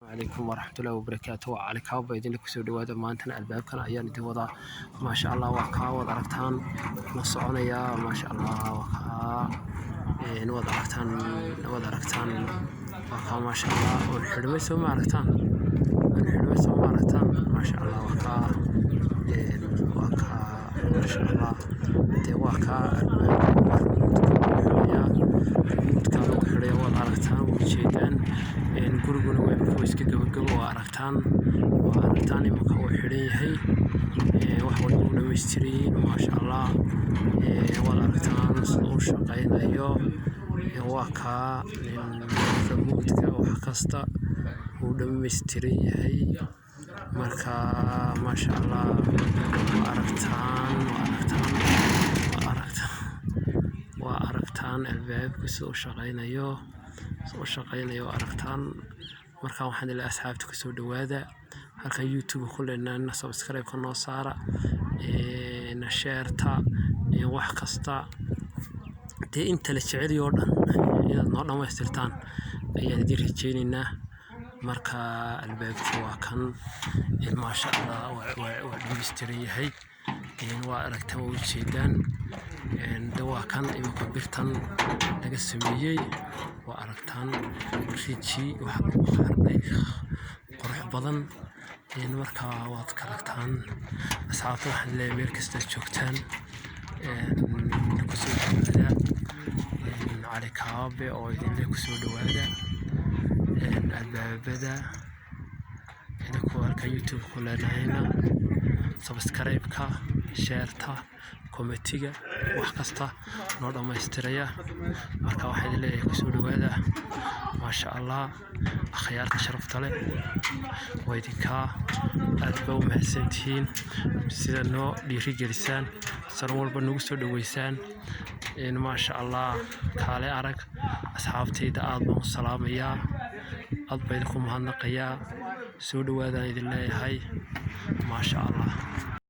عليكم ورحمة الله وبركاته وعلى كاب إذن كسر دواد ما أنتنا الباب كان أيام دي وضع ما شاء الله وكا وضرتان نصعنا يا ما شاء الله وكا وضرتان وكا ما شاء الله والحرمة سوما رتان ما شاء الله وكا ما شاء الله دي وكا كانوا حرية وضرتان وشيئا guriguna way ku iska gabagabo aragtaan imika uu xiran yahay wax walba uu dhameystiray ma sha Allah wada aragtaan uu shaqeynayo waa ka remote-ka wax kasta uu dhameystiray yahay marka ma sha Allah aragtaan albaabka soo shaqeynayo aragtaan marka waxaan ilaa asxaabta ku soo dhawaada halka YouTube kulleena subscribe ka noo saara na share ta wax kasta inta la jecel oo dhan inaad noo dhamaystirtaan ayaan idin rajeynaynaa marka albaabku waa kan ma sha Allah waa dhameystiran yahay waa aragtaan oo jeedaan dawaa kan imika birtan laga sameeyay وأركتان ريتشي وحرني قرح بدن مركا واتكركتان أسعاط واحد اللي مركز تشوكتان كسو دوادة على كابة أو اللي كسو دوادة البابدة هنا كواركا يوتيوب كلنا هنا سبسكرايبكا شيرتا كومنتيga wax kasta noo dhameystiraya marka waxa ilaahay ku soo dhawaada ma sha Allah akhyaarta sharafta leh weydika aad baa u mahadsantihiin sida noo dhiirigelisaan san walba nagu soo dhaweysaan ma sha Allah kaale arag asxaabtayda aad baan u salaamayaa aad baan ku mahadnaqayaa soo dhawaada idin leeyahay ma sha Allah